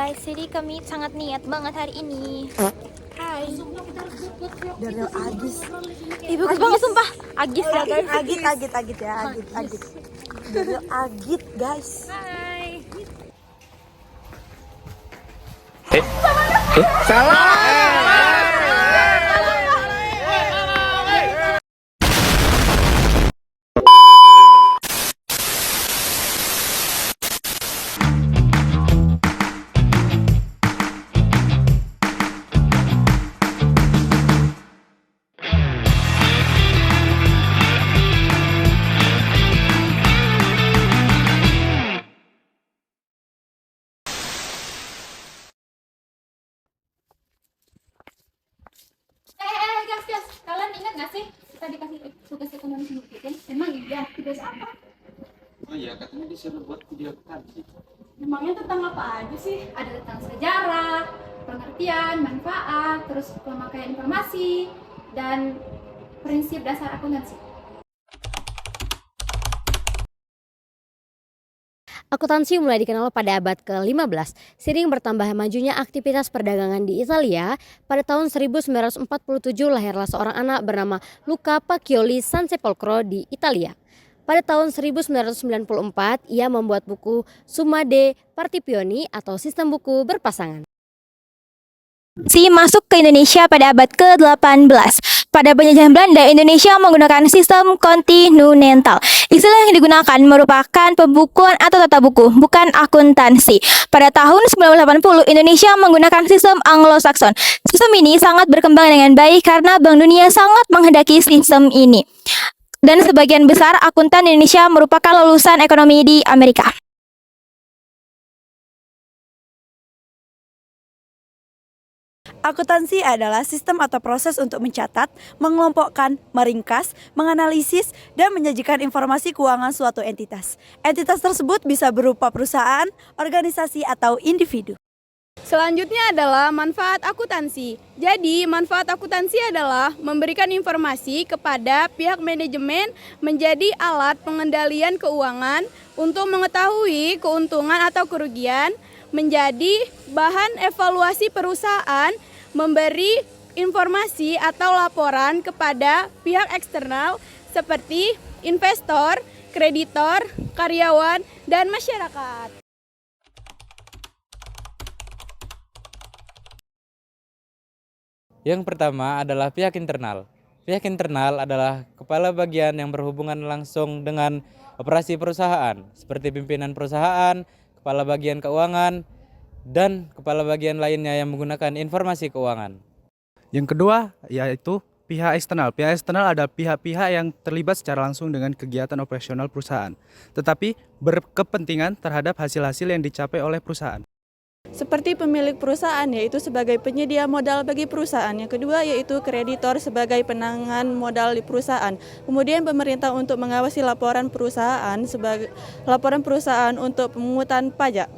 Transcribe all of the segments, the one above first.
guys, jadi kami sangat niat banget hari ini. Hai. Dari Agis. Ih, bagus banget sumpah. Agis ya guys. Agit ya, Agit. Dari Agit guys. Hai. Guys, kalian ingat nggak sih kita dikasih tugas ekonomi bikin? Emang iya, tugas apa? Oh iya, katanya disuruh buat video tadi. Emangnya tentang apa aja sih? Ada tentang sejarah, pengertian, manfaat, terus pemakaian informasi, dan prinsip dasar akuntansi. Akuntansi mulai dikenal pada abad ke-15, seiring bertambah majunya aktivitas perdagangan di Italia. Pada tahun 1947 lahirlah seorang anak bernama Luca Pacioli Sansepolcro di Italia. Pada tahun 1994, ia membuat buku Summa de Partizioni atau sistem buku berpasangan. Masuk ke Indonesia pada abad ke-18. Pada penjajahan Belanda, Indonesia menggunakan sistem kontinental. Istilah yang digunakan merupakan pembukuan atau tata buku, bukan akuntansi. Pada tahun 1980, Indonesia menggunakan sistem Anglo-Saxon. Sistem ini sangat berkembang dengan baik karena Bank Dunia sangat menghendaki sistem ini. Dan sebagian besar akuntan Indonesia merupakan lulusan ekonomi di Amerika. Akuntansi adalah sistem atau proses untuk mencatat, mengelompokkan, meringkas, menganalisis, dan menyajikan informasi keuangan suatu entitas. Entitas tersebut bisa berupa perusahaan, organisasi, atau individu. Selanjutnya adalah manfaat akuntansi. Jadi, manfaat akuntansi adalah memberikan informasi kepada pihak manajemen menjadi alat pengendalian keuangan untuk mengetahui keuntungan atau kerugian, menjadi bahan evaluasi perusahaan, memberi informasi atau laporan kepada pihak eksternal seperti investor, kreditor, karyawan, dan masyarakat. Yang pertama adalah pihak internal. Pihak internal adalah kepala bagian yang berhubungan langsung dengan operasi perusahaan, seperti pimpinan perusahaan, kepala bagian keuangan, dan kepala bagian lainnya yang menggunakan informasi keuangan. Yang kedua yaitu pihak eksternal. Pihak eksternal adalah pihak-pihak yang terlibat secara langsung dengan kegiatan operasional perusahaan, tetapi berkepentingan terhadap hasil-hasil yang dicapai oleh perusahaan. Seperti pemilik perusahaan, yaitu sebagai penyedia modal bagi perusahaan. Yang kedua yaitu kreditor sebagai penangan modal di perusahaan. Kemudian pemerintah untuk mengawasi laporan perusahaan sebagai laporan perusahaan untuk pemungutan pajak.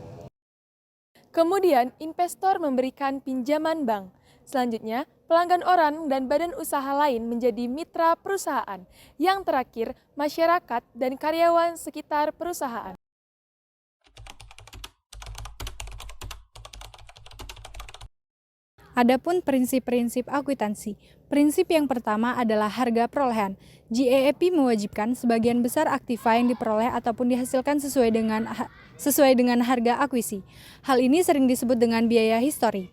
Kemudian investor memberikan pinjaman bank. Selanjutnya, pelanggan orang dan badan usaha lain menjadi mitra perusahaan. Yang terakhir, masyarakat dan karyawan sekitar perusahaan. Adapun prinsip-prinsip akuntansi. Prinsip yang pertama adalah harga perolehan. GAAP mewajibkan sebagian besar aktiva yang diperoleh ataupun dihasilkan sesuai dengan harga akuisisi. Hal ini sering disebut dengan biaya histori.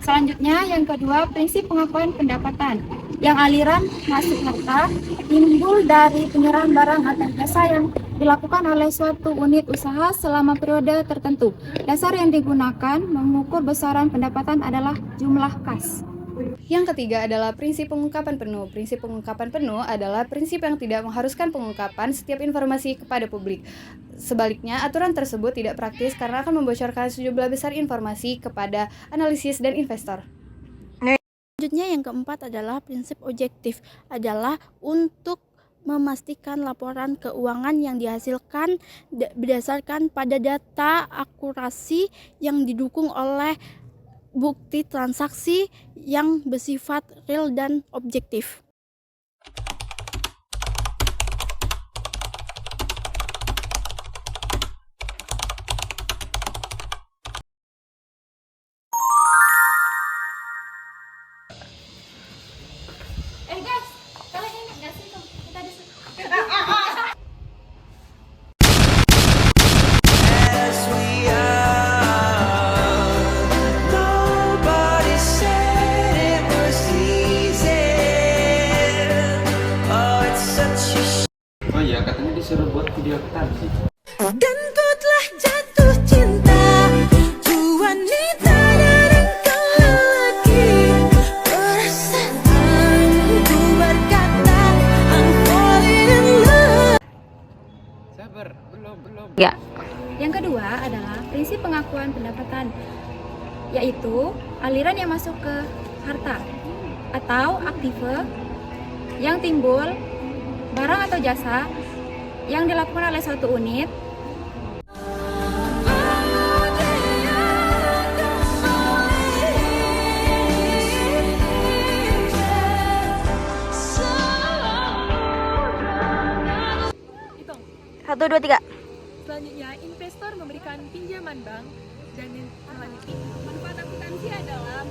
Selanjutnya, yang kedua, prinsip pengakuan pendapatan. Yang aliran masuk harta timbul dari penyerahan barang atau jasa yang dilakukan oleh suatu unit usaha selama periode tertentu. Dasar yang digunakan mengukur besaran pendapatan adalah jumlah kas. Yang ketiga adalah prinsip pengungkapan penuh. Prinsip pengungkapan penuh adalah prinsip yang tidak mengharuskan pengungkapan setiap informasi kepada publik. Sebaliknya, aturan tersebut tidak praktis karena akan membocorkan sejumlah besar informasi kepada analisis dan investor. Selanjutnya yang keempat adalah prinsip objektif, adalah untuk memastikan laporan keuangan yang dihasilkan berdasarkan pada data akurasi yang didukung oleh bukti transaksi yang bersifat real dan objektif. disuruh buat video akuntansi. Dan ku telah jatuh cinta, ku wanita dan engkau lelaki. Perasaanku berkata I'm falling in love. Sabar, belum. Ya. Yang kedua adalah prinsip pengakuan pendapatan, yaitu aliran yang masuk ke harta atau aktiva yang timbul barang atau jasa yang dilakukan oleh suatu unit Hitung. 1, 2, 3. Selanjutnya, investor memberikan pinjaman bank dan yang selanjutnya, manfaat akuntansi adalah